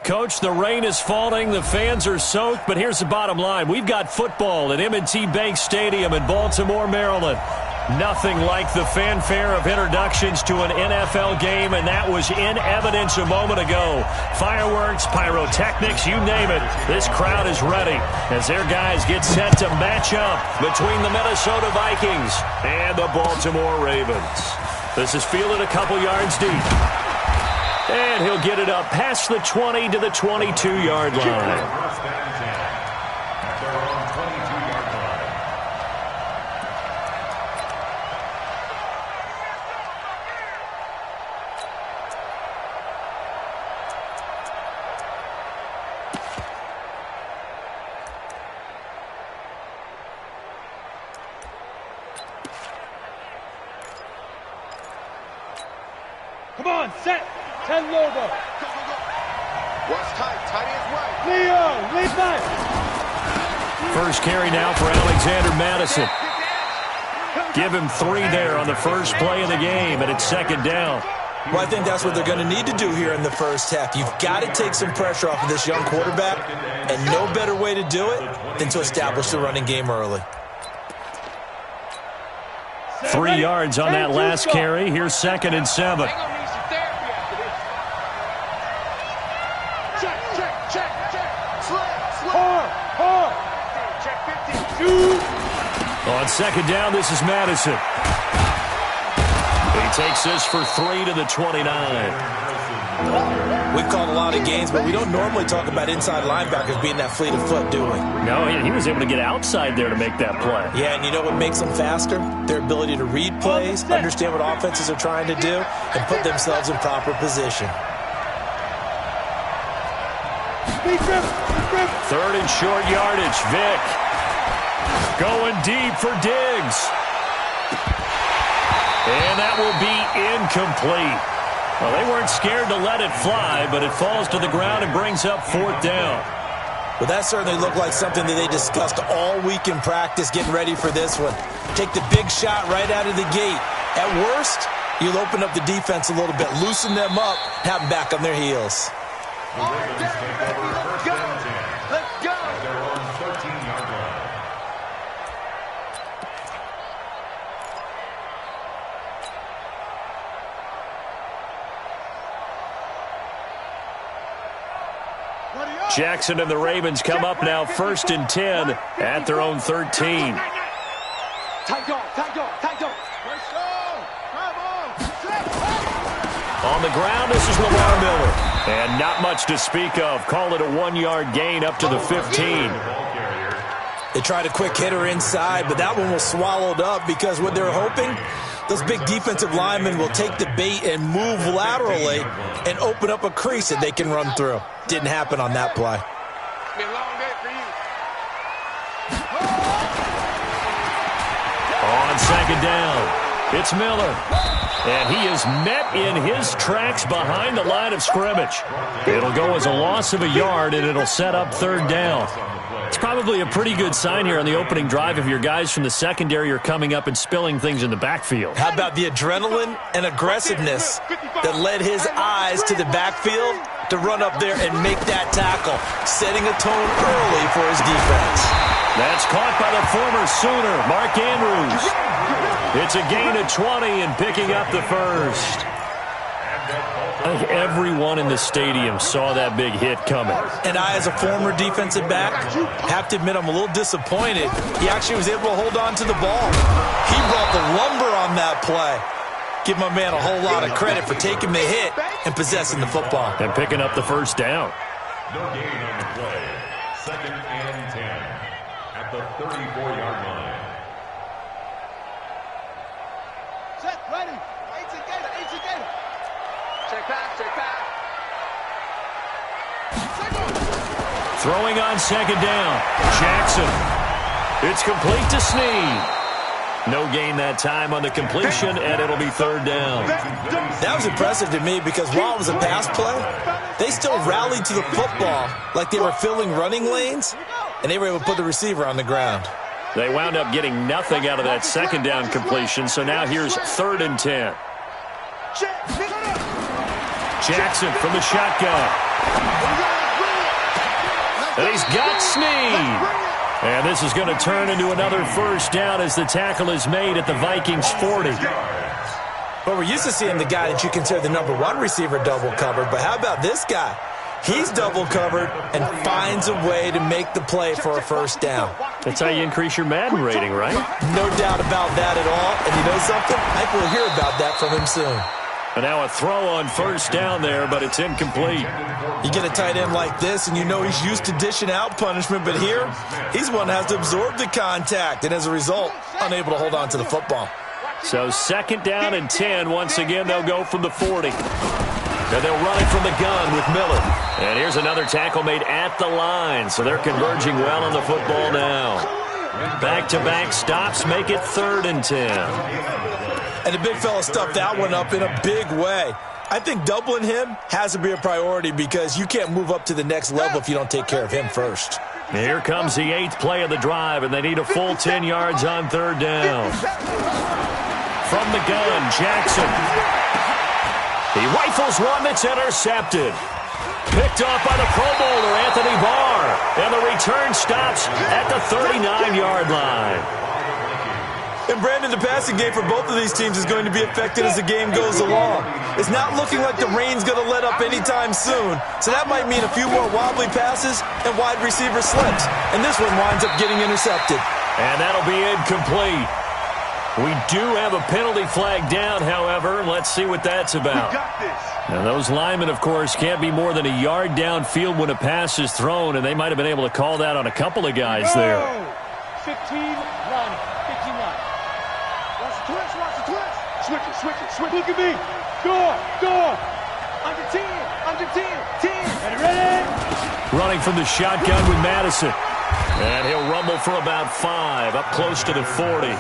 Coach, the rain is falling, the fans are soaked, but here's the bottom line. We've got football at M&T Bank Stadium in Baltimore, Maryland. Nothing like the fanfare of introductions to an NFL game, and that was in evidence a moment ago. Fireworks, pyrotechnics, you name it. This crowd is ready as their guys get set to match up between the Minnesota Vikings and the Baltimore Ravens. This is fielded a couple yards deep. And he'll get it up past the 20 to the 22-yard line. Come on, set. 10 Lobo. What's tight? Tight ends right. Leo, lead back. First carry now for Alexander Madison. Give him 3 there on the first play of the game, and it's second down. Well, I think that's what they're going to need to do here in the first half. You've got to take some pressure off of this young quarterback, and no better way to do it than to establish the running game early. 3 yards on that last carry. Here's 2nd and 7. On second down, this is Madison. He takes this for 3 to the 29. We've called a lot of games, but we don't normally talk about inside linebackers being that fleet of foot, do we? No, he was able to get outside there to make that play. Yeah, and you know what makes them faster? Their ability to read plays, understand what offenses are trying to do, and put themselves in proper position. 3rd and short yardage. Vick going deep for Diggs. And that will be incomplete. Well, they weren't scared to let it fly, but it falls to the ground and brings up 4th down. Well, that certainly looked like something that they discussed all week in practice getting ready for this one. Take the big shot right out of the gate. At worst, you'll open up the defense a little bit, loosen them up, have them back on their heels. Let's go. Let's go. Jackson and the Ravens come up now 1st and 10 at their own 13. Tight dog, tight dog, tight dog. Let's go. On the ground, this is Lamar Miller. And not much to speak of. Call it a 1-yard gain up to the 15. They tried a quick hitter inside, but that one was swallowed up because what they're hoping, those big defensive linemen will take the bait and move laterally and open up a crease that they can run through. Didn't happen on that play. It's been a long day for you. On second down, it's Miller. And he is met in his tracks behind the line of scrimmage. It'll go as a loss of a yard, and it'll set up 3rd down. It's probably a pretty good sign here on the opening drive if your guys from the secondary are coming up and spilling things in the backfield. How about the adrenaline and aggressiveness that led his eyes to the backfield to run up there and make that tackle, setting a tone early for his defense. That's caught by the former Sooner, Mark Andrews. It's a gain of 20 and picking up the first. I think everyone in the stadium saw that big hit coming. And I, as a former defensive back, have to admit I'm a little disappointed. He actually was able to hold on to the ball. He brought the lumber on that play. Give my man a whole lot of credit for taking the hit and possessing the football. And picking up the first down. No gain on the play. 2nd and 10 at the 34-yard line. Set, ready. 18 Gator, 18 Gator. Check pass, check pass. Throwing on second down. Jackson. It's complete to Snead. No gain that time on the completion, and it'll be 3rd down. That was impressive to me because while it was a pass play, they still rallied to the football like they were filling running lanes, and they were able to put the receiver on the ground. They wound up getting nothing out of that second down completion, so now here's 3rd and 10. Jackson from the shotgun. And he's got Snead. And this is going to turn into another first down as the tackle is made at the Vikings 40. Well, we're used to seeing the guy that you consider the #1 receiver double covered, but how about this guy? He's double covered and finds a way to make the play for a first down. That's how you increase your Madden rating, right? No doubt about that at all. And you know something? I think we'll hear about that from him soon. And now a throw on first down there, but it's incomplete. You get a tight end like this, and you know he's used to dishing out punishment, but here, he's one that has to absorb the contact, and as a result, unable to hold on to the football. So 2nd down and 10. Once again, they'll go from the 40. And they'll run it from the gun with Miller. And here's another tackle made at the line, so they're converging well on the football now. Back-to-back stops make it 3rd and 10. And the big fella stuffed that one up in a big way. I think doubling him has to be a priority because you can't move up to the next level if you don't take care of him first. Here comes the 8th play of the drive, and they need a full 10 yards on 3rd down. From the gun, Jackson. He rifles one that's intercepted. Picked off by the Pro Bowler, Anthony Barr. And the return stops at the 39-yard line. And Brandon, the passing game for both of these teams is going to be affected as the game goes along. It's not looking like the rain's going to let up anytime soon, so that might mean a few more wobbly passes and wide receiver slips. And this one winds up getting intercepted. And that'll be incomplete. We do have a penalty flag down, however. Let's see what that's about. Now, those linemen, of course, can't be more than a yard downfield when a pass is thrown, and they might have been able to call that on a couple of guys there. 15, run, 59. Switch it. Look at me. Door. Under 10. Ready? Running from the shotgun with Madison. And he'll rumble for about 5, up close to the 40.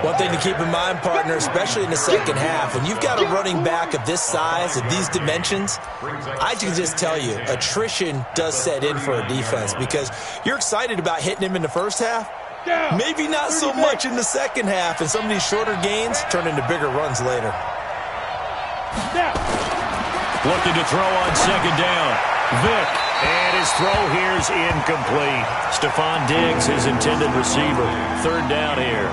One thing to keep in mind, partner, especially in the second half, when you've got a running back of this size, of these dimensions, I can just tell you, attrition does set in for a defense because you're excited about hitting him in the first half. Maybe not so much in the second half, and some of these shorter gains turn into bigger runs later. Looking to throw on 2nd down. Vick, and his throw here's incomplete. Stephon Diggs, his intended receiver. 3rd down here.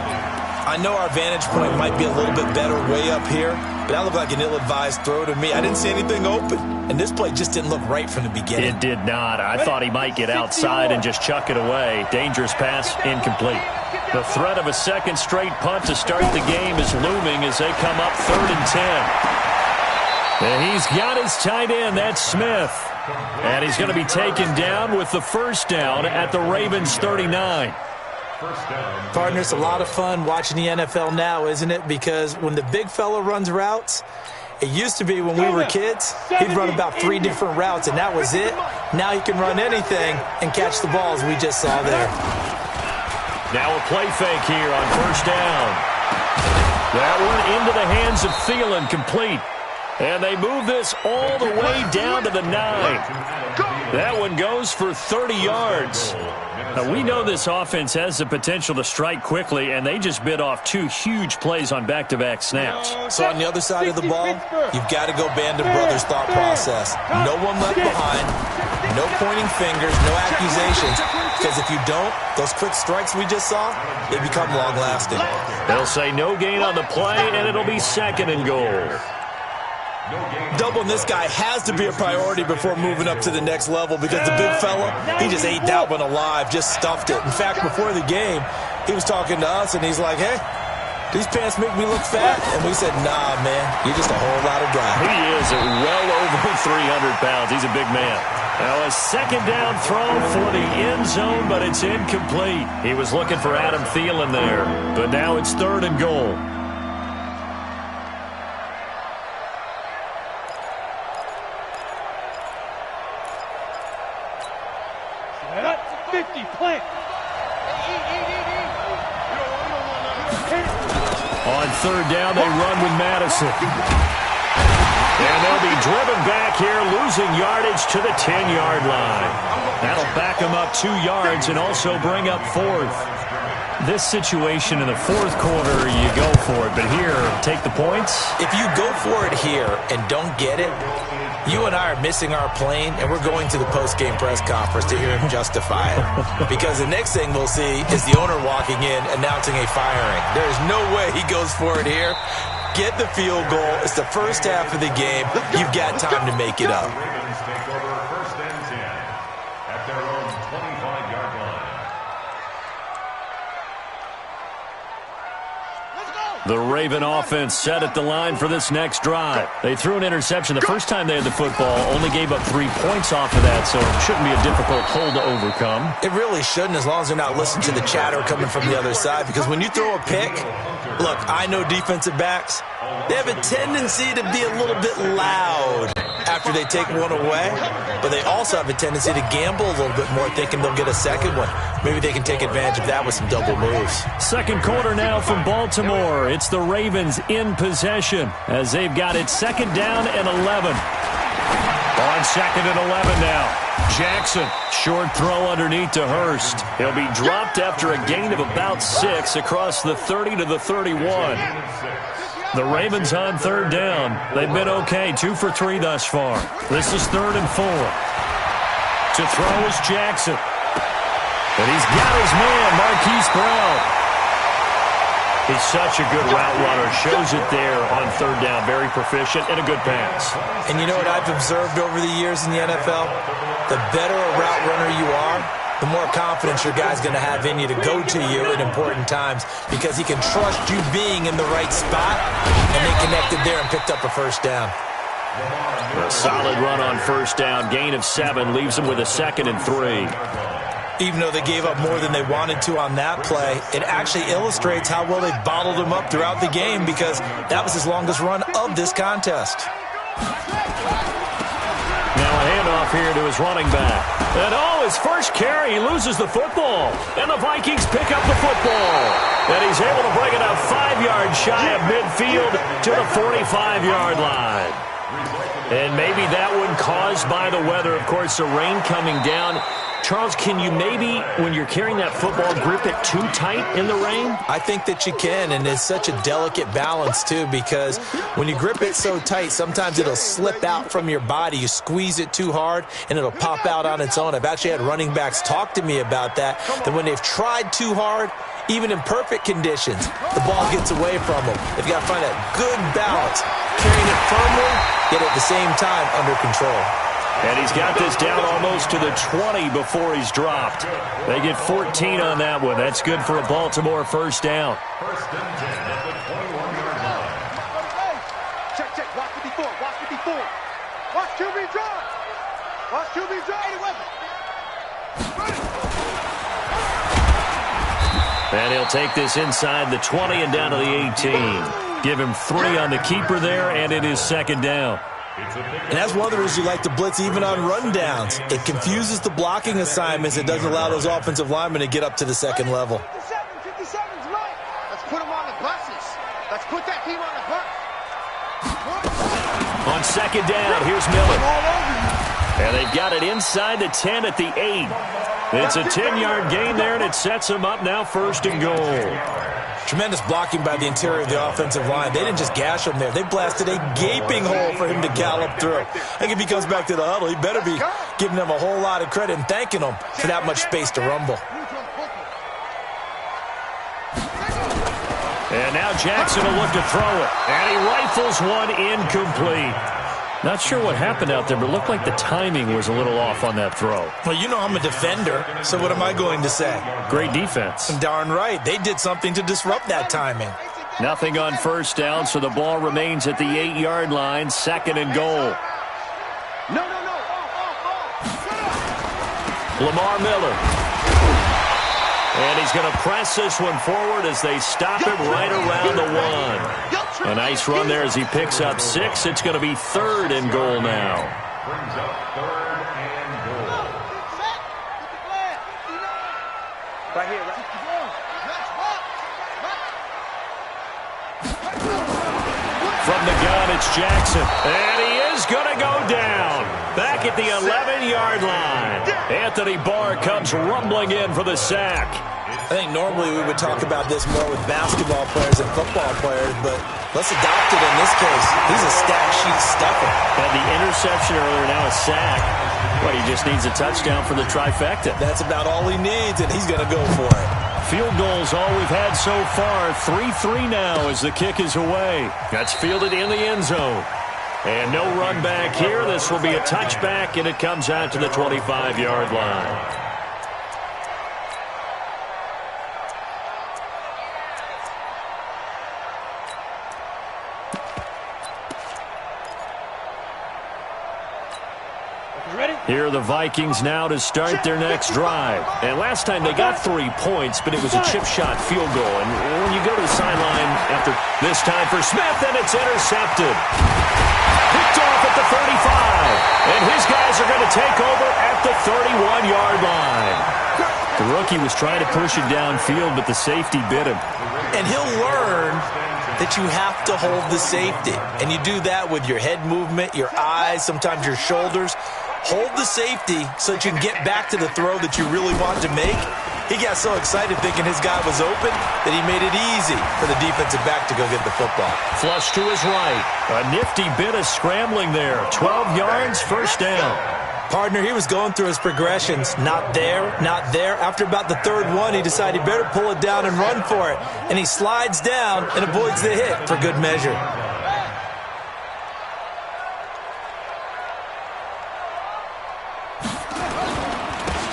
I know our vantage point might be a little bit better way up here, but that looked like an ill-advised throw to me. I didn't see anything open, and this play just didn't look right from the beginning. It did not. I thought he might get outside and just chuck it away. Dangerous pass, incomplete. The threat of a second straight punt to start the game is looming as they come up 3rd and 10. And he's got his tight end, that's Smith. And he's going to be taken down with the first down at the Ravens 39. Partner, it's a lot of fun watching the NFL now, isn't it? Because when the big fella runs routes, it used to be when we were kids, he'd run about 3 different routes, and that was it. Now he can run anything and catch the balls we just saw there. Now a play fake here on first down. That one into the hands of Thielen, complete. And they move this all the way down to the 9. That one goes for 30 yards. Now, we know this offense has the potential to strike quickly, and they just bit off 2 huge plays on back-to-back snaps. So on the other side of the ball, you've got to go Band of Brothers thought process. No one left behind, no pointing fingers, no accusations, because if you don't, those quick strikes we just saw, they become long-lasting. They'll say no gain on the play, and it'll be 2nd and goal. Doubling this guy has to be a priority before moving up to the next level because the big fella, he just ate that one alive, just stuffed it. In fact, before the game, he was talking to us, and he's like, hey, these pants make me look fat. And we said, nah, man, you're just a whole lot of guy. He is well over 300 pounds. He's a big man. Now a 2nd down throw for the end zone, but it's incomplete. He was looking for Adam Thielen there, but now it's 3rd and goal. On 3rd down, they run with Madison. And they'll be driven back here, losing yardage to the 10-yard line. That'll back them up 2 yards and also bring up 4th. This situation in the fourth quarter, you go for it. But here, take the points. If you go for it here and don't get it, you and I are missing our plane, and we're going to the post-game press conference to hear him justify it. Because the next thing we'll see is the owner walking in announcing a firing. There's no way he goes for it here. Get the field goal. It's the first half of the game. You've got time to make it up. Ravens take over first and 10 at their own 25-yard line. The Raven offense set at the line for this next drive. They threw an interception the first time they had the football, only gave up 3 points off of that, so it shouldn't be a difficult hole to overcome. It really shouldn't, as long as they're not listening to the chatter coming from the other side, because when you throw a pick, look, I know defensive backs, they have a tendency to be a little bit loud after they take one away, but they also have a tendency to gamble a little bit more, thinking they'll get a second one. Maybe they can take advantage of that with some double moves. Second quarter now from Baltimore. It's the Ravens in possession as they've got it second down and 11. On second and 11 now. Jackson, short throw underneath to Hurst. He'll be dropped after a gain of about 6 across the 30 to the 31. The Ravens on third down. They've been okay, 2 for 3 thus far. This is 3rd and 4. To throw is Jackson. And he's got his man, Marquise Brown. He's such a good route runner. Shows it there on third down. Very proficient and a good pass. And you know what I've observed over the years in the NFL? The better a route runner you are, the more confidence your guy's going to have in you to go to you at important times, because he can trust you being in the right spot, and they connected there and picked up a first down. A solid run on first down. Gain of 7 leaves him with a 2nd and 3. Even though they gave up more than they wanted to on that play, it actually illustrates how well they bottled him up throughout the game, because that was his longest run of this contest. Now a handoff here to his running back. And his first carry, he loses the football. And the Vikings pick up the football. And he's able to bring it up 5 yards shy of midfield to the 45-yard line. And maybe that one caused by the weather. Of course, the rain coming down. Charles, can you maybe, when you're carrying that football, grip it too tight in the rain? I think that you can, and it's such a delicate balance, too, because when you grip it so tight, sometimes it'll slip out from your body. You squeeze it too hard, and it'll pop out on its own. I've actually had running backs talk to me about that when they've tried too hard, even in perfect conditions, the ball gets away from them. They've got to find that good balance, carrying it firmly, yet at the same time under control. And he's got this down almost to the 20 before he's dropped. They get 14 on that one. That's good for a Baltimore first down. First and 10 at the 21-yard line. Check, check. Watch it before. Watch it before. Watch QB drive. Watch QB drive. And he'll take this inside the 20 and down to the 18. Give him 3 on the keeper there, and it is second down. And that's one of the reasons you like to blitz even on rundowns. It confuses the blocking assignments. It doesn't allow those offensive linemen to get up to the second level. 57's right. Let's put them on the buses. Let's put that team on the bus. On second down, here's Miller. And they've got it inside the 10 at the 8. It's a 10-yard gain there, and it sets them up now first and goal. Tremendous blocking by the interior of the offensive line. They didn't just gash him there. They blasted a gaping hole for him to gallop through. I think if he comes back to the huddle, he better be giving them a whole lot of credit and thanking them for that much space to rumble. And now Jackson will look to throw it. And he rifles one incomplete. Not sure what happened out there, but it looked like the timing was a little off on that throw. Well, you know I'm a defender, so what am I going to say? Great defense. Darn right. They did something to disrupt that timing. Nothing on first down, so the ball remains at the 8-yard line, second and goal. No. Lamar Miller. And he's going to press this one forward as they stop him right around the 1. A nice run there as he picks up 6. It's going to be third and goal now. Brings up third and goal. Right here, right. From the gun, it's Jackson. And he is going to go down. Back at the 11-yard line. Anthony Barr comes rumbling in for the sack. I think normally we would talk about this more with basketball players and football players, but let's adopt it in this case. He's a stat sheet stuffer. Had the interception earlier, now a sack. But he just needs a touchdown for the trifecta. That's about all he needs, and he's going to go for it. Field goals all we've had so far. 3-3 now as the kick is away. That's fielded in the end zone. And no run back here. This will be a touchback, and it comes out to the 25-yard line. Here are the Vikings now to start their next drive. And last time they got 3 points, but it was a chip shot field goal. And when you go to the sideline after this time for Smith, and it's intercepted. Picked off at the 35. And his guys are going to take over at the 31-yard line. The rookie was trying to push it downfield, but the safety bit him. And he'll learn that you have to hold the safety. And you do that with your head movement, your eyes, sometimes your shoulders. Hold the safety so that you can get back to the throw that you really want to make. He got so excited thinking his guy was open that he made it easy for the defensive back to go get the football. Flush to his right. A nifty bit of scrambling there. 12 yards, first down. Partner, he was going through his progressions. Not there, not there. After about the third one, he decided he better pull it down and run for it. And he slides down and avoids the hit for good measure.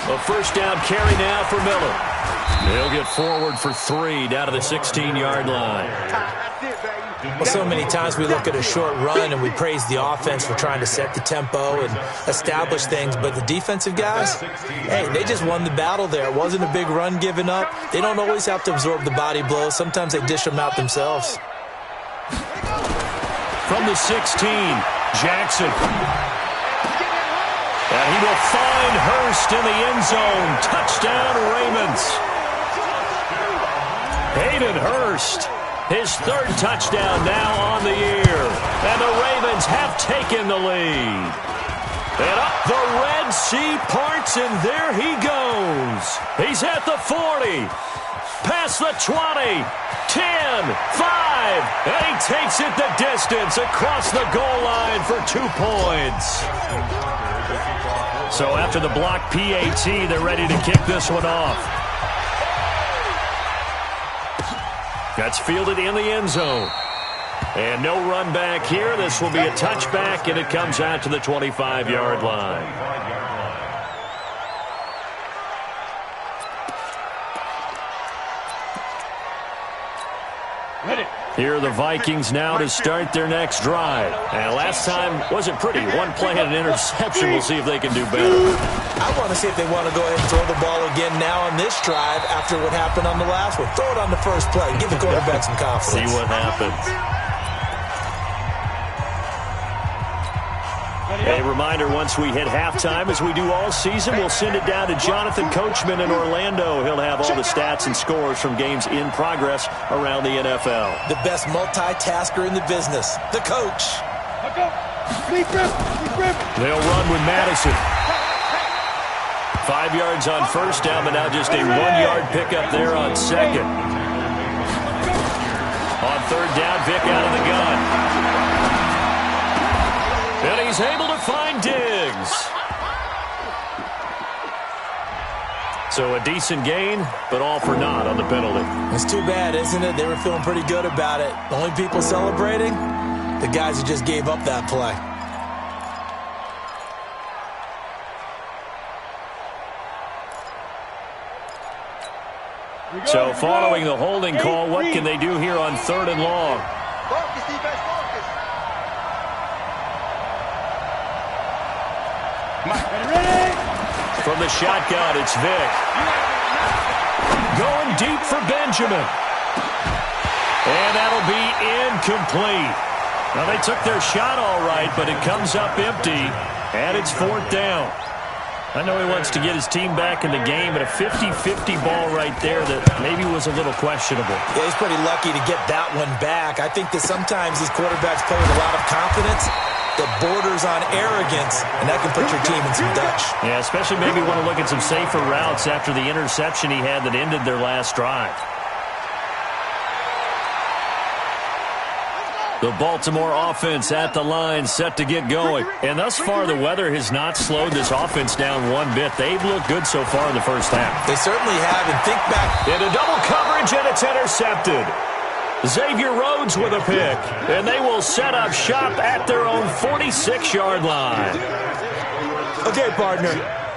A first down carry now for Miller. He'll get forward for 3 down to the 16-yard line. Well, so many times we look at a short run and we praise the offense for trying to set the tempo and establish things, but the defensive guys, hey, they just won the battle there. It wasn't a big run given up. They don't always have to absorb the body blows. Sometimes they dish them out themselves. From the 16, Jackson. And he will find Hurst in the end zone. Touchdown, Ravens. Hayden Hurst, his third touchdown now on the year. And the Ravens have taken the lead. And up the Red Sea parts, and there he goes. He's at the 40, past the 20, 10, 5, and he takes it the distance across the goal line for 2 points. So after the block PAT, they're ready to kick this one off. That's fielded in the end zone. And no run back here. This will be a touchback, and it comes out to the 25-yard line. Here are the Vikings now to start their next drive. And last time wasn't pretty. One play and an interception. We'll see if they can do better. I want to see if they want to go ahead and throw the ball again now on this drive after what happened on the last one. Throw it on the first play. Give the quarterback some confidence. See what happens. A reminder, once we hit halftime, as we do all season, we'll send it down to Jonathan Coachman in Orlando. He'll have all the stats and scores from games in progress around the NFL. The best multitasker in the business, the coach. They'll run with Madison. 5 yards on first down, but now just a 1-yard pickup there on second. On third down, Vick out of the gun. And he's able to find Diggs. So a decent gain, but all for naught on the penalty. It's too bad, isn't it? They were feeling pretty good about it. The only people celebrating, the guys who just gave up that play. So following the holding call, what can they do here on third and long? Focus, defense, focus. From the shotgun, it's Vick. Going deep for Benjamin. And that'll be incomplete. Now, they took their shot all right, but it comes up empty, and it's fourth down. I know he wants to get his team back in the game, but a 50-50 ball right there that maybe was a little questionable. Yeah, he's pretty lucky to get that one back. I think that sometimes these quarterbacks play with a lot of confidence, that borders on arrogance, and that can put your team in some Dutch. Yeah, especially maybe want to look at some safer routes after the interception he had that ended their last drive. The Baltimore offense at the line, set to get going. And thus far, the weather has not slowed this offense down one bit. They've looked good so far in the first half. They certainly have, and think back. Into double coverage, and it's intercepted. Xavier Rhodes with a pick, and they will set up shop at their own 46-yard line. Okay, partner,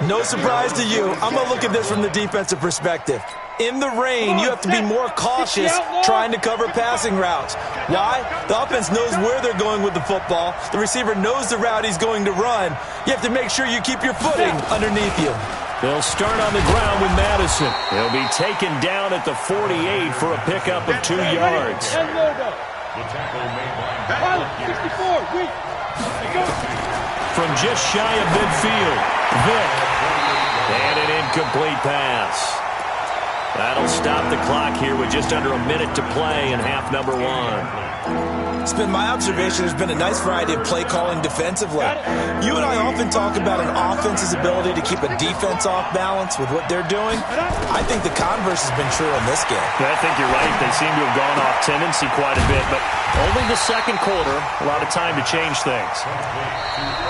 no surprise to you. I'm going to look at this from the defensive perspective. In the rain, you have to be more cautious trying to cover passing routes. Why? The offense knows where they're going with the football. The receiver knows the route he's going to run. You have to make sure you keep your footing underneath you. They'll start on the ground with Madison. He'll be taken down at the 48 for a pickup of 2 yards. The tackle made by 64, From just shy of midfield, Vick. And an incomplete pass. That'll stop the clock here with just under a minute to play in half number 1. It's been my observation there's been a nice variety of play calling defensively. You and I often talk about an offense's ability to keep a defense off balance with what they're doing. I think the converse has been true in this game. I think you're right. They seem to have gone off tendency quite a bit, but only the second quarter, a lot of time to change things.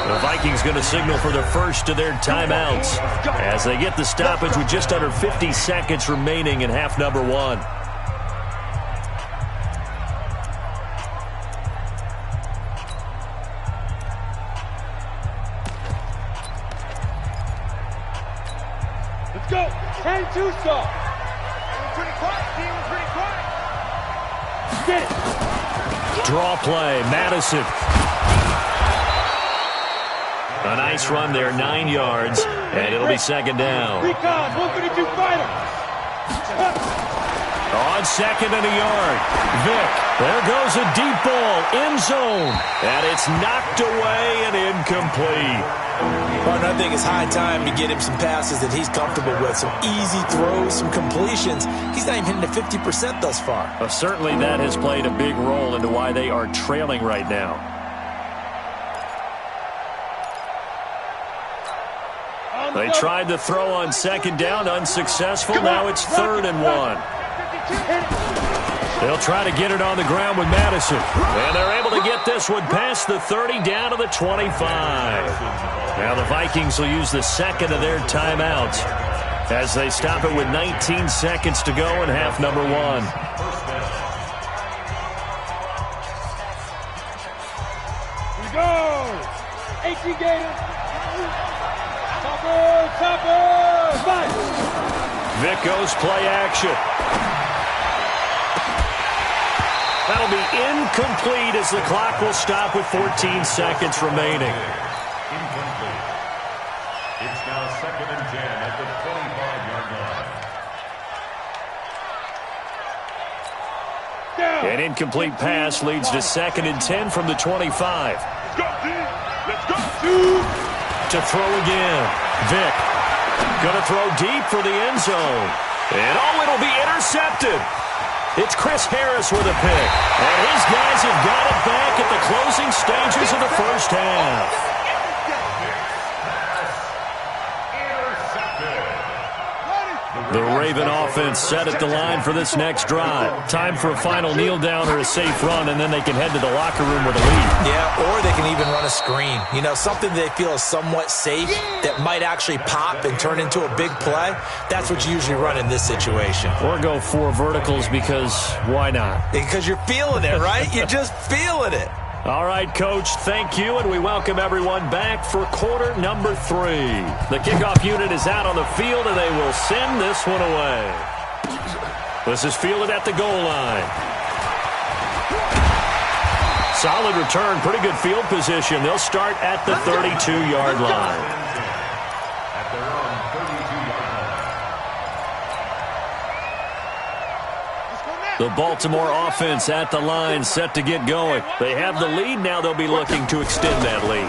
The Vikings going to signal for the first of their timeouts as they get the stoppage with just under 50 seconds remaining in half number 1. Let's go. 10-2 stop. We're pretty quiet, team. We're pretty quiet. Get it. Draw play, Madison. A nice run there, 9 yards, and it'll be second down. Recon, 132 fighter. On second and a yard, Vick. There goes a deep ball, end zone, and it's knocked away and incomplete. Partner, I think it's high time to get him some passes that he's comfortable with, some easy throws, some completions. He's not even hitting the 50% thus far. Certainly that has played a big role into why they are trailing right now. They tried to throw on second down, unsuccessful. Now it's 3rd and 1. They'll try to get it on the ground with Madison. And they're able to get this one past the 30 down to the 25. Now the Vikings will use the second of their timeouts as they stop it with 19 seconds to go in half number 1. Here we go. 18 Gators. Topper, fight. Vick goes play action. That'll be incomplete as the clock will stop with 14 seconds remaining. Incomplete. It's now 2nd and 10 at the 25-yard line. An incomplete pass leads to 2nd and 10 from the 25. Let's go, team. Let's go. To throw again. Vick gonna throw deep for the end zone. And it'll be intercepted. It's Chris Harris with a pick. And his guys have got it back at the closing stages of the first half. The Raven offense set at the line for this next drive. Time for a final kneel down or a safe run, and then they can head to the locker room with a lead. Yeah, or they can even run a screen. You know, something they feel is somewhat safe that might actually pop and turn into a big play. That's what you usually run in this situation. Or go 4 verticals because why not? Because you're feeling it, right? You're just feeling it. All right, Coach, thank you, and we welcome everyone back for quarter number 3. The kickoff unit is out on the field, and they will send this one away. This is fielded at the goal line. Solid return, pretty good field position. They'll start at the 32-yard line. At their own 32-yard line. The Baltimore offense at the line, set to get going. They have the lead, now they'll be looking to extend that lead.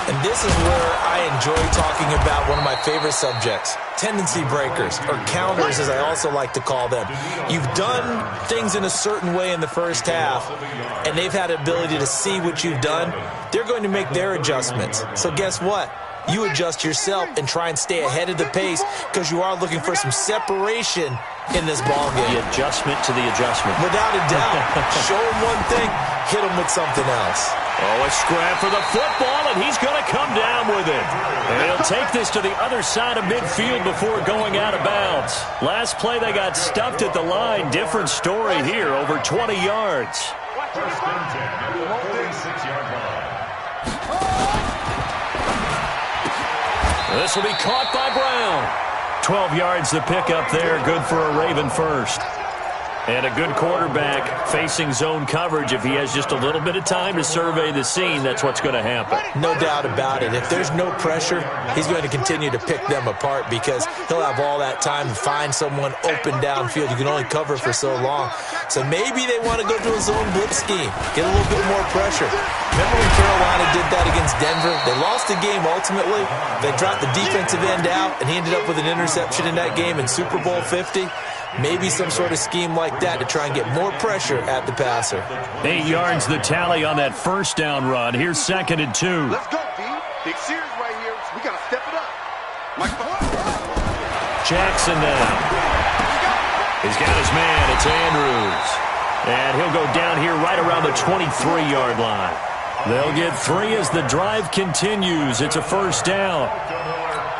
And this is where I enjoy talking about one of my favorite subjects, tendency breakers, or counters as I also like to call them. You've done things in a certain way in the first half, and they've had the ability to see what you've done. They're going to make their adjustments. So guess what? You adjust yourself and try and stay ahead of the pace because you are looking for some separation in this ball game. The adjustment to the adjustment. Without a doubt. Show him one thing, hit him with something else. Oh, a scrap for the football, and he's going to come down with it. And he'll take this to the other side of midfield before going out of bounds. Last play, they got stuffed at the line. Different story here, over 20 yards. First and 10 at the 46-yard line. This will be caught by Brown. 12 yards to pick up there. Good for a Raven first. And a good quarterback facing zone coverage. If he has just a little bit of time to survey the scene, that's what's going to happen. No doubt about it. If there's no pressure, he's going to continue to pick them apart because he'll have all that time to find someone open downfield. You can only cover for so long. So maybe they want to go to a zone blitz scheme, get a little bit more pressure. Remember when Carolina did that against Denver? They lost the game ultimately. They dropped the defensive end out, and he ended up with an interception in that game in Super Bowl 50. Maybe some sort of scheme like that to try and get more pressure at the passer. 8 yards the tally on that first down run. Here's 2nd and 2. Let's go, D. Big series right here. We got to step it up. Jackson now. He's got his man. It's Andrews. And he'll go down here right around the 23-yard line. They'll get 3 as the drive continues. It's a first down.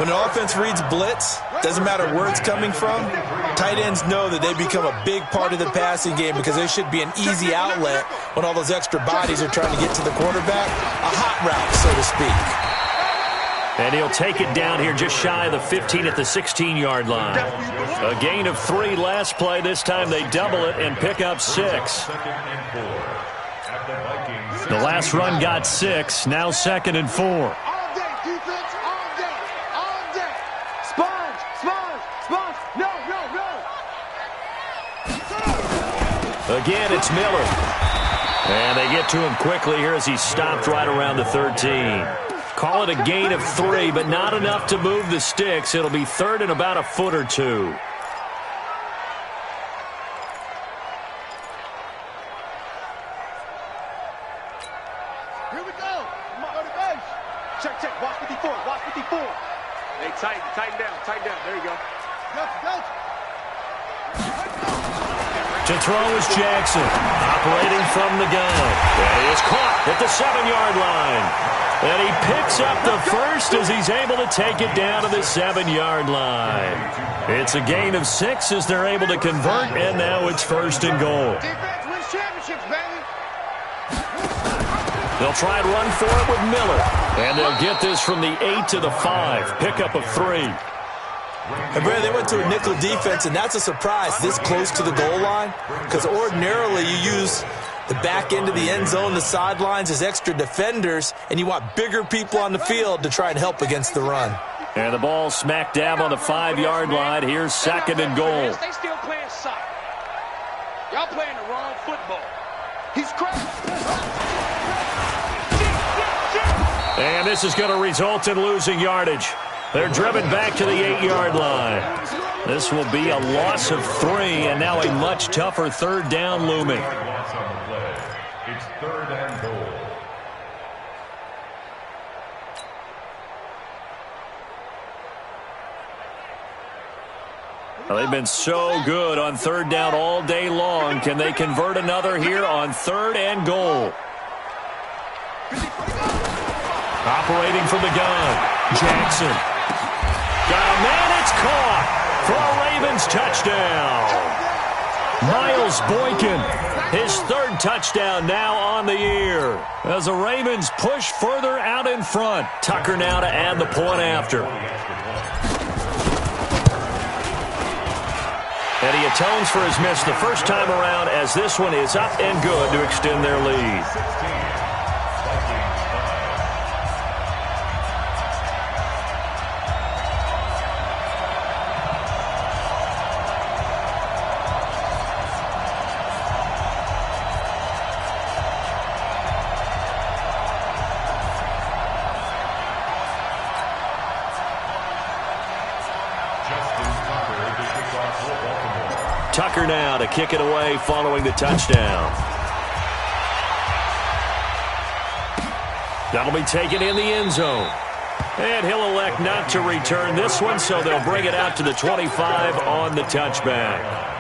When an offense reads blitz, doesn't matter where it's coming from, tight ends know that they become a big part of the passing game because they should be an easy outlet when all those extra bodies are trying to get to the quarterback. A hot route, so to speak. And he'll take it down here just shy of the 15 at the 16-yard line. A gain of 3 last play. This time they double it and pick up 6. The last run got 6. Now 2nd and 4. All day, defense, all day, all day. Sponge, sponge, sponge. No, no, no. Again, it's Miller. And they get to him quickly here as he's stopped right around the 13. Call it a gain of 3, but not enough to move the sticks. It'll be 3rd and about a foot or 2. Here we go. Go to base. Check, check. Watch 54. Watch 54. Hey, tighten down. There you go. Go. To throw is Jackson, operating from the gun. And he is caught at the 7-yard line. And he picks up the first as he's able to take it down to the 7-yard line. It's a gain of 6 as they're able to convert, and now it's 1st and goal. Defense wins championships, baby. They'll try and run for it with Miller. And they'll get this from the 8 to the 5. Pickup of 3. And Brad, they went to a nickel defense, and that's a surprise this close to the goal line because ordinarily you use the back end of the end zone, the sidelines as extra defenders, and you want bigger people on the field to try and help against the run. And the ball smack dab on the 5-yard line. Here's 2nd and goal. They still playing soccer. Y'all playing the wrong football. He's crazy. And this is going to result in losing yardage. They're driven back to the 8-yard line. This will be a loss of 3, and now a much tougher 3rd down looming. Loss on the play. It's 3rd and goal. Well, they've been so good on 3rd down all day long. Can they convert another here on 3rd and goal? Operating from the gun, Jackson. Got a man, it's caught for a Ravens touchdown. Miles Boykin, his 3rd touchdown now on the year. As the Ravens push further out in front. Tucker now to add the point after. And he atones for his miss the first time around as this one is up and good to extend their lead. Tucker now to kick it away following the touchdown. That'll be taken in the end zone. And he'll elect not to return this one, so they'll bring it out to the 25 on the touchback.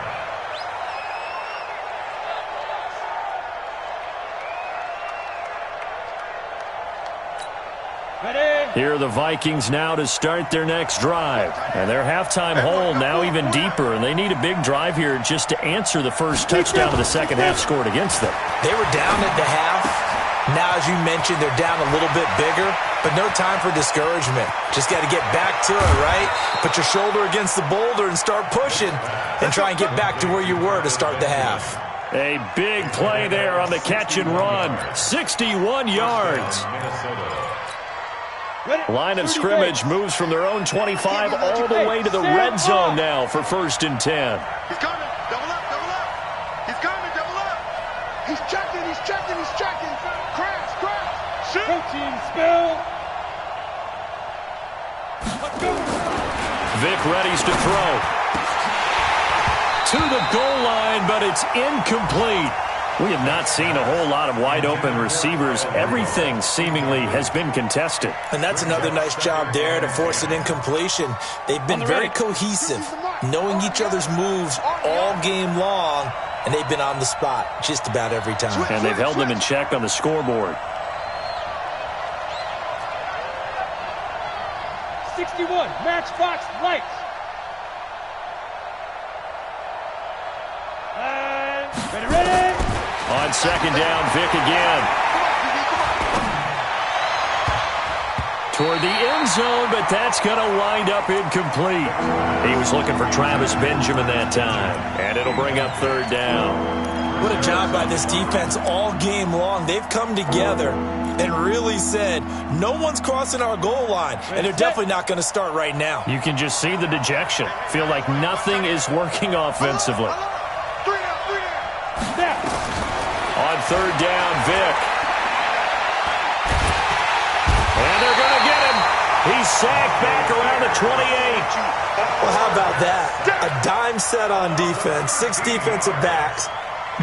Here are the Vikings now to start their next drive. And their halftime hole now even deeper, and they need a big drive here just to answer the first touchdown of the second half scored against them. They were down at the half. Now, as you mentioned, they're down a little bit bigger, but no time for discouragement. Just got to get back to it, right? Put your shoulder against the boulder and start pushing and try and get back to where you were to start the half. A big play there on the catch and run. 61 yards. Line of scrimmage moves from their own 25 all the way to the red zone now for 1st and 10. He's coming. Double up, double up. He's coming, double up. He's checking, he's checking, he's checking. Crash, crash. Shoot. Protein spill. Let's go. Vic readies to throw. To the goal line, but it's incomplete. We have not seen a whole lot of wide-open receivers. Everything seemingly has been contested. And that's another nice job there to force an incompletion. They've been very cohesive, knowing each other's moves all game long, and they've been on the spot just about every time. And they've held them in check on the scoreboard. 61, Matchbox Lights. And ready. On second down, Vic again. Toward the end zone, but that's going to wind up incomplete. He was looking for Travis Benjamin that time, and it'll bring up 3rd down. What a job by this defense all game long. They've come together and really said, no one's crossing our goal line, and they're definitely not going to start right now. You can just see the dejection. Feel like nothing is working offensively. On 3rd down, Vic. And they're going to get him. He's sacked back around the 28. Well, how about that? A dime set on defense, 6 defensive backs.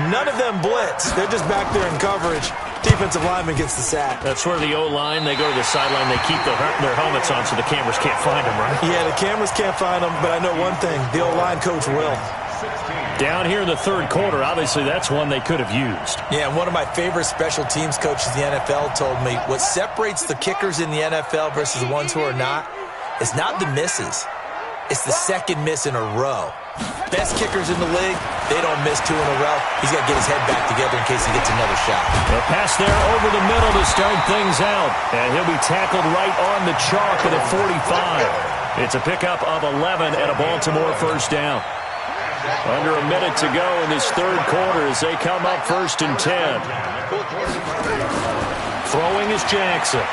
None of them blitz. They're just back there in coverage. Defensive lineman gets the sack. That's where the O-line, they go to the sideline, they keep their helmets on so the cameras can't find them, right? Yeah, the cameras can't find them, but I know one thing. The O-line coach will. Down here in the 3rd quarter, obviously that's one they could have used. Yeah, and one of my favorite special teams coaches in the NFL told me what separates the kickers in the NFL versus the ones who are not is not the misses. It's the second miss in a row. Best kickers in the league, they don't miss 2 in a row. He's got to get his head back together in case he gets another shot. The pass there over the middle to start things out. And he'll be tackled right on the chalk at a 45. It's a pickup of 11 and a Baltimore 1st down. Under a minute to go in this 3rd quarter as they come up 1st and 10. Throwing is Jackson.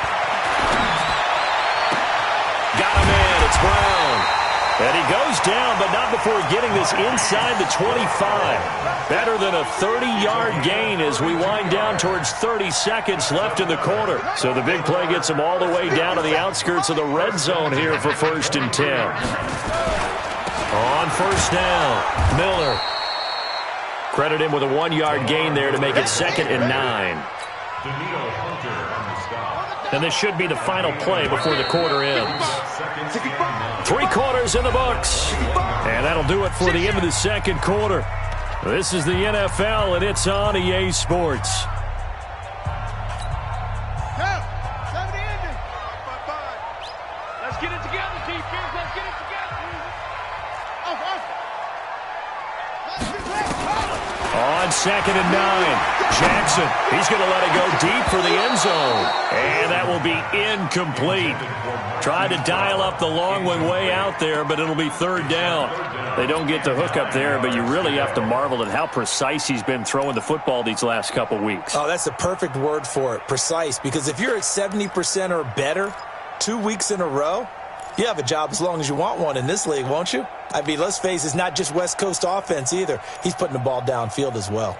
Got him in. It's Brown. And he goes down, but not before getting this inside the 25. Better than a 30-yard gain as we wind down towards 30 seconds left in the quarter. So the big play gets him all the way down to the outskirts of the red zone here for 1st and 10. On 1st down, Miller. Credit him with a 1-yard gain there to make it 2nd and 9. And this should be the final play before the quarter ends. 3 quarters in the books. And that'll do it for the end of the 2nd quarter. This is the NFL, and it's on EA Sports. Let's get it together, defense. Let's get it together. On 2nd and 9, Jackson. He's going to let it go deep for the end zone. And that will be incomplete. Tried to dial up the long one way out there, but it'll be 3rd down. They don't get the hook up there, but you really have to marvel at how precise he's been throwing the football these last couple weeks. Oh, that's the perfect word for it, precise. Because if you're at 70% or better 2 weeks in a row, you have a job as long as you want one in this league, won't you? I mean, let's face it, it's not just West Coast offense either. He's putting the ball downfield as well.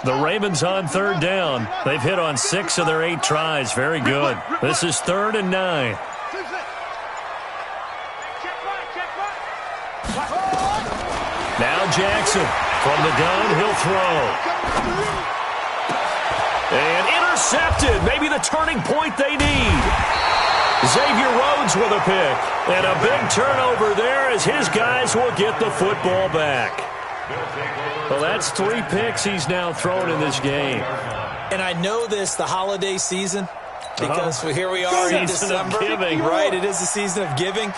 The Ravens on 3rd down. They've hit on 6 of their 8 tries. Very good. This is 3rd and 9. Jackson. From the gun, he'll throw. And intercepted. Maybe the turning point they need. Xavier Rhodes with a pick. And a big turnover there as his guys will get the football back. Well, that's 3 picks he's now thrown in this game. And I know this, the holiday season, because here we are in December. Giving. Right, it is the season of giving.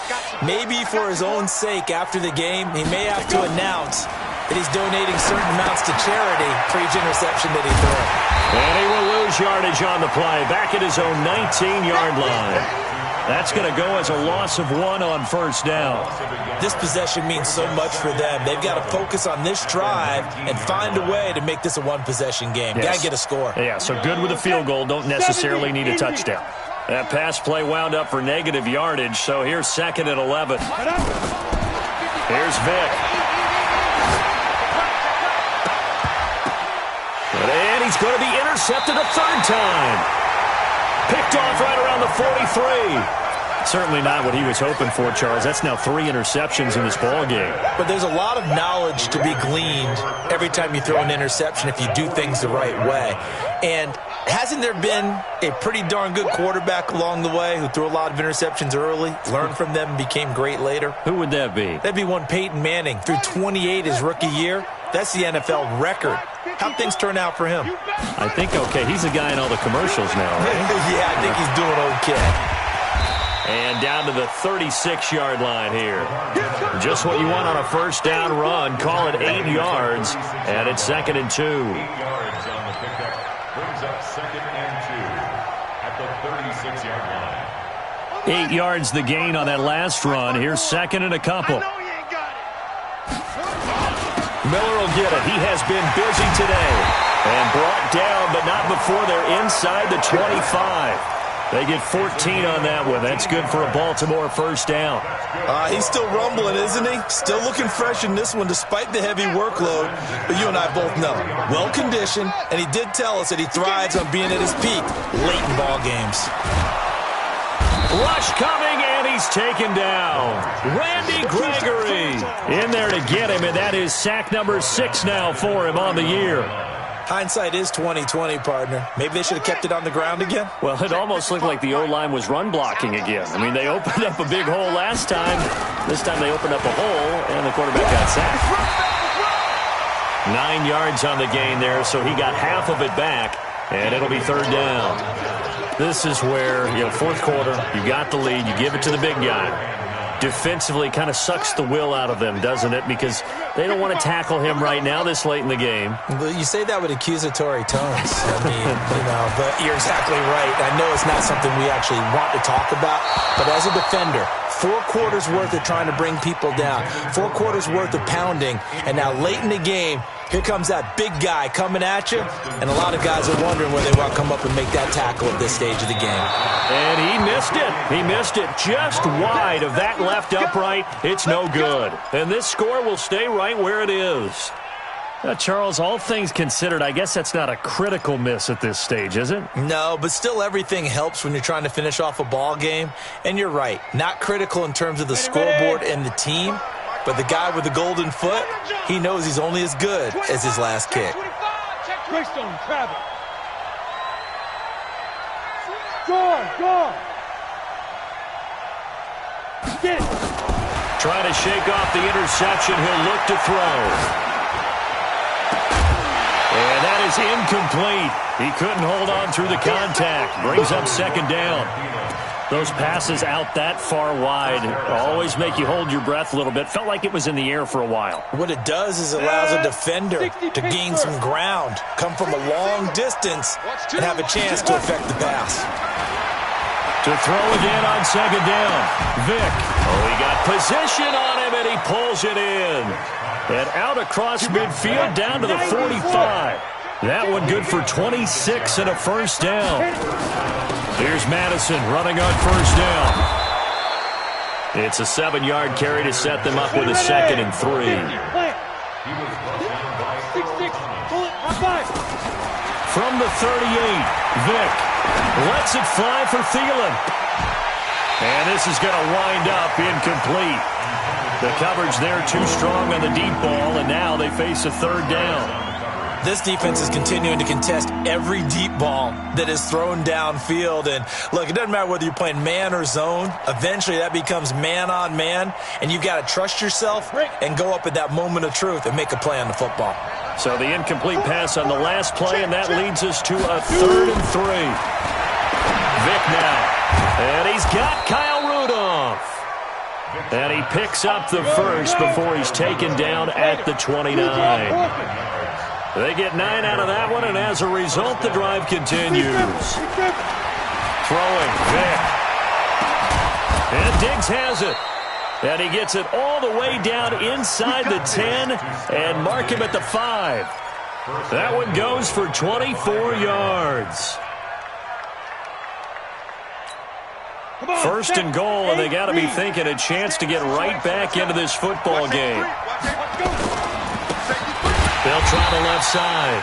Maybe for his own sake after the game, he may have to announce that he's donating certain amounts to charity for each interception that he throws. And he will lose yardage on the play, back at his own 19-yard line. That's going to go as a loss of 1 on first down. This possession means so much for them. They've got to focus on this drive and find a way to make this a one-possession game. Yes. Got to get a score. Yeah, so good with a field goal. Don't necessarily need a touchdown. That pass play wound up for negative yardage, so here's 2nd and 11. Here's Vick. And he's going to be intercepted a 3rd time. Picked off right around the 43. Certainly not what he was hoping for, Charles. That's now 3 interceptions in this ball game. But there's a lot of knowledge to be gleaned every time you throw an interception if you do things the right way. And hasn't there been a pretty darn good quarterback along the way who threw a lot of interceptions early, learned from them, and became great later? Who would that be? That'd be one Peyton Manning. Threw 28 his rookie year. That's the NFL record. How'd things turn out for him? I think okay. He's a guy in all the commercials now, right? Yeah, I think he's doing okay. And down to the 36-yard line here. Just what you want on a first down run. Call it 8 yards, and it's 2nd and 2. 8 yards on the pickup. Brings up 2nd and 2 at the 36-yard line. 8 yards the gain on that last run. Here's 2nd and a couple. Miller will get it. He has been busy today. And brought down, but not before they're inside the 25. They get 14 on that one. That's good for a Baltimore first down. He's still rumbling, isn't he? Still looking fresh in this one despite the heavy workload. But you and I both know, well-conditioned, and he did tell us that he thrives on being at his peak late in ball games. Rush coming, and he's taken down. Randy Gregory in there to get him, and that is sack number 6 now for him on the year. Hindsight is 20/20, partner. Maybe they should have kept it on the ground again. Well, it almost looked like the O-line was run blocking again. I mean, they opened up a big hole last time. This time they opened up a hole, and the quarterback got sacked. 9 yards on the gain there, so he got half of it back, and it'll be 3rd down. This is where, fourth quarter, you got the lead, you give it to the big guy. Defensively, kind of sucks the will out of them, doesn't it? Because they don't want to tackle him right now this late in the game. But you say that with accusatory tones. I mean, but you're exactly right. I know it's not something we actually want to talk about, but as a defender, 4 quarters worth of trying to bring people down, 4 quarters worth of pounding, and now late in the game, here comes that big guy coming at you, and a lot of guys are wondering where they want to come up and make that tackle at this stage of the game. And he missed it. He missed it just wide of that left upright. It's no good. And this score will stay right where it is. Charles, all things considered, I guess that's not a critical miss at this stage, is it? No, but still everything helps when you're trying to finish off a ball game. And you're right, not critical in terms of the scoreboard and the team, but the guy with the golden foot, he knows he's only as good as his last kick. Greystone, grab it. Go. Get it. Trying to shake off the interception. He'll look to throw. And that is incomplete. He couldn't hold on through the contact. Brings up 2nd down. Those passes out that far wide always make you hold your breath a little bit. Felt like it was in the air for a while. What it does is it allows a defender to gain some ground, come from a long distance, and have a chance to affect the pass. To throw again on 2nd down. Vick. Oh, he got position on him, and he pulls it in. And out across midfield down to the 45. That one good for 26 and a first down. Here's Madison running on first down. It's a 7-yard carry to set them up with a 2nd and 3. From the 38, Vick lets it fly for Thielen. And this is going to wind up incomplete. The coverage there too strong on the deep ball, and now they face a third down. This defense is continuing to contest every deep ball that is thrown downfield. And look, it doesn't matter whether you're playing man or zone. Eventually that becomes man on man, and you've got to trust yourself and go up at that moment of truth and make a play on the football. So the incomplete pass on the last play, and that leads us to a 3rd and 3. Vick now. And he's got Kyle Rudolph. And he picks up the first before he's taken down at the 29. They get 9 out of that one, and as a result, the drive continues. Throwing, Vick. And Diggs has it. And he gets it all the way down inside the 10 and mark him at the 5. That one goes for 24 yards. First and goal, and they got to be thinking a chance to get right back into this football game. They'll try the left side.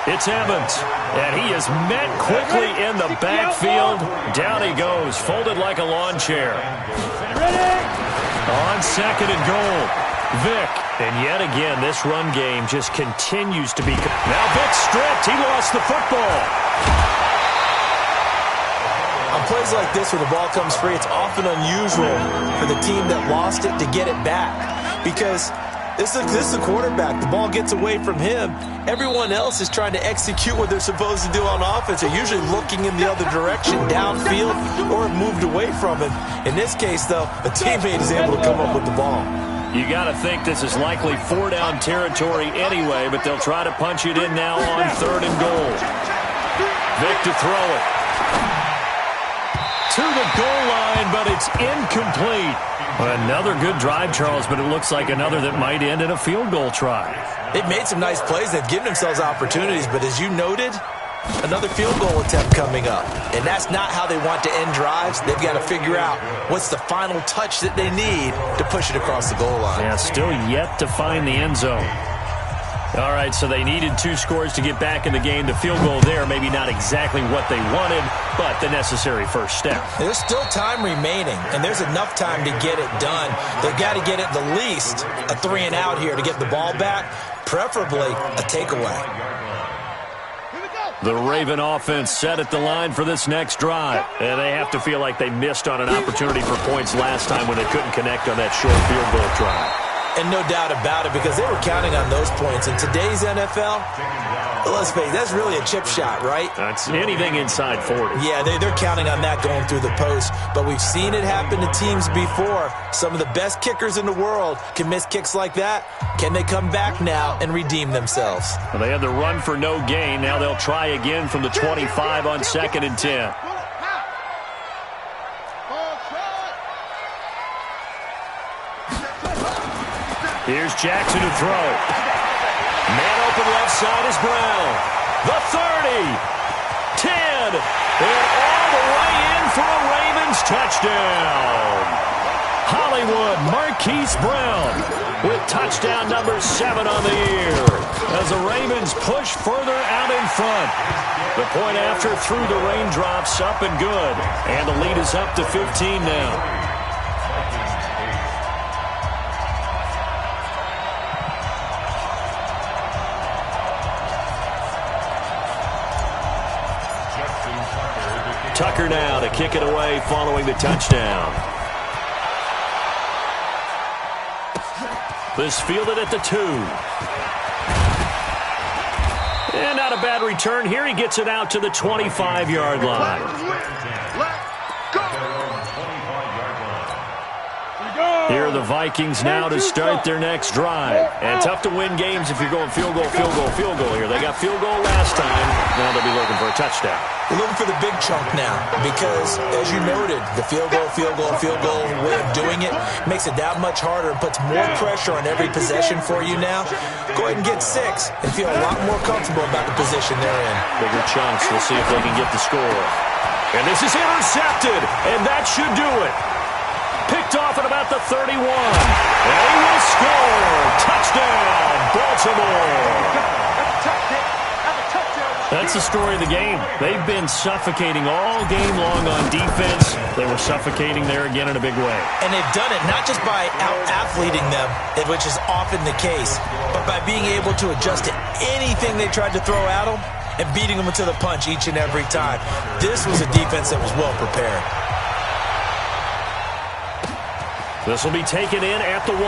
It's Evans, and he is met quickly in the backfield. Down he goes, folded like a lawn chair. On 2nd and goal, Vick. And yet again, this run game just continues to be... Now Vick stripped. He lost the football. On plays like this where the ball comes free, it's often unusual for the team that lost it to get it back. Because this is the quarterback. The ball gets away from him. Everyone else is trying to execute what they're supposed to do on offense. They're usually looking in the other direction, downfield, or moved away from him. In this case, though, a teammate is able to come up with the ball. You got to think this is likely 4-down territory anyway, but they'll try to punch it in now on 3rd and goal. Vick to throw it. To the goal line, but it's incomplete. Another good drive, Charles, but it looks like another that might end in a field goal try. They've made some nice plays. They've given themselves opportunities, but as you noted, another field goal attempt coming up. And that's not how they want to end drives. They've got to figure out what's the final touch that they need to push it across the goal line. Yeah, still yet to find the end zone. All right, so they needed 2 scores to get back in the game. The field goal there, maybe not exactly what they wanted, but the necessary first step. There's still time remaining, and there's enough time to get it done. They've got to get at the least a 3-and-out here to get the ball back, preferably a takeaway. The Raven offense set at the line for this next drive. And they have to feel like they missed on an opportunity for points last time when they couldn't connect on that short field goal drive. And no doubt about it, because they were counting on those points. In today's NFL, let's face it, that's really a chip shot, right? That's anything inside 40. Yeah, they're counting on that going through the post. But we've seen it happen to teams before. Some of the best kickers in the world can miss kicks like that. Can they come back now and redeem themselves? Well, they had the run for no gain. Now they'll try again from the 25 on 2nd and 10. Here's Jackson to throw. Man open left side is Brown. The 30. 10. And all the way in for a Ravens touchdown. Hollywood Marquise Brown with touchdown number 7 on the year as the Ravens push further out in front. The point after through the raindrops, up and good. And the lead is up to 15 now. Tucker now to kick it away following the touchdown. This fielded at the 2. And not a bad return here. He gets it out to the 25-yard line. Here are the Vikings now to start their next drive. And tough to win games if you're going field goal, field goal, field goal here. They got field goal last time. Now they'll be looking for a touchdown. They're looking for the big chunk now because, as you noted, the field goal way of doing it makes it that much harder and puts more pressure on every possession for you now. Go ahead and get 6 and feel a lot more comfortable about the position they're in. Bigger chunks. We'll see if they can get the score. And this is intercepted, and that should do it. Picked off at about the 31. And he will score. Touchdown, Baltimore. That's the story of the game. They've been suffocating all game long on defense. They were suffocating there again in a big way. And they've done it not just by out-athleting them, which is often the case, but by being able to adjust to anything they tried to throw at them and beating them to the punch each and every time. This was a defense that was well prepared. This will be taken in at the 1.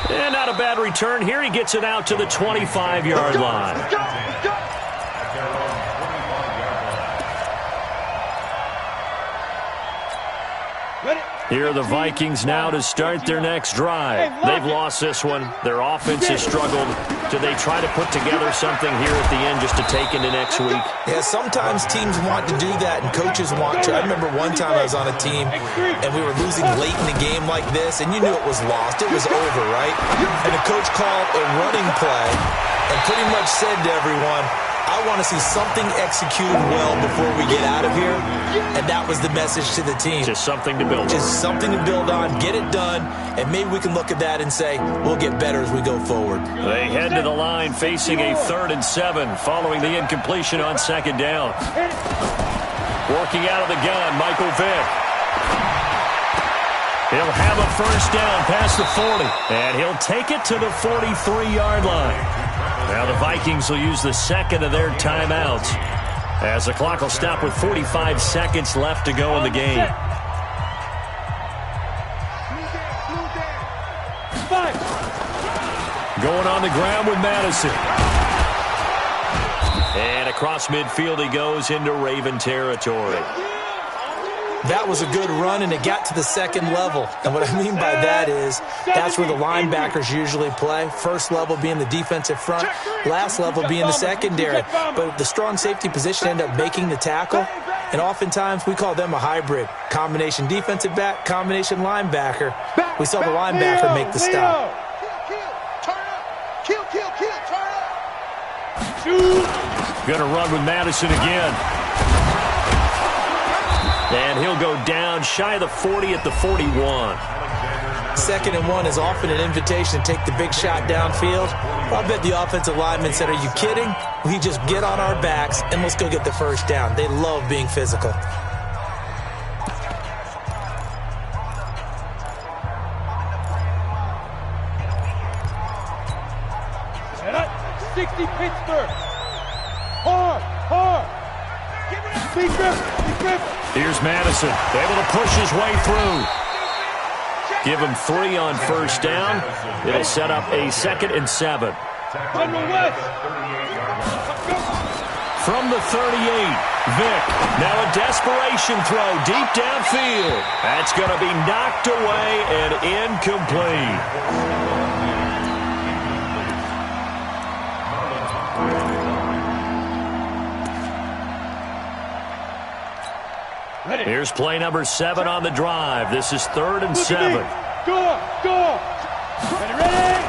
And not a bad return here. He gets it out to the 25-yard line. Let's go. Here are the Vikings now to start their next drive. They've lost this one. Their offense has struggled. Do they try to put together something here at the end just to take into next week? Yeah, sometimes teams want to do that and coaches want to. I remember one time I was on a team and we were losing late in the game like this, and you knew it was lost. It was over, right? And the coach called a running play and pretty much said to everyone, I want to see something executed well before we get out of here. And that was the message to the team. Just something to build on. Just something to build on, get it done, and maybe we can look at that and say, we'll get better as we go forward. They head to the line facing a 3rd and 7 following the incompletion on 2nd down. Working out of the gun, Michael Vick. He'll have a 1st down past the 40, and he'll take it to the 43-yard line. Now the Vikings will use the 2nd of their timeouts as the clock will stop with 45 seconds left to go in the game. Going on the ground with Madison. And across midfield he goes into Raven territory. That was a good run, and it got to the 2nd level. And what I mean by that is that's where the linebackers usually play. First level being the defensive front, last level being the secondary. But the strong safety position ended up making the tackle, and oftentimes we call them a hybrid. Combination defensive back, combination linebacker. We saw the linebacker make the stop. Kill, turn up. Going to run with Madison again. And he'll go down shy of the 40 at the 41. 2nd and 1 is often an invitation to take the big shot downfield. I bet the offensive lineman said, are you kidding? We just get on our backs and let's go get the 1st down. They love being physical. Pittsburgh. Hard. Here's Madison, able to push his way through. Give him 3 on 1st down. It'll set up a 2nd and 7. From the 38, Vick. Now a desperation throw deep downfield. That's going to be knocked away and incomplete. Here's play number 7 on the drive. This is 3rd and 7. Go. Ready.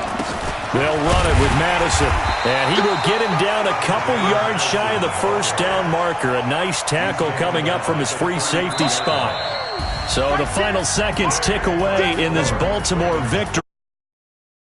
They'll run it with Madison. And he will get him down a couple yards shy of the 1st down marker. A nice tackle coming up from his free safety spot. So the final seconds tick away in this Baltimore victory.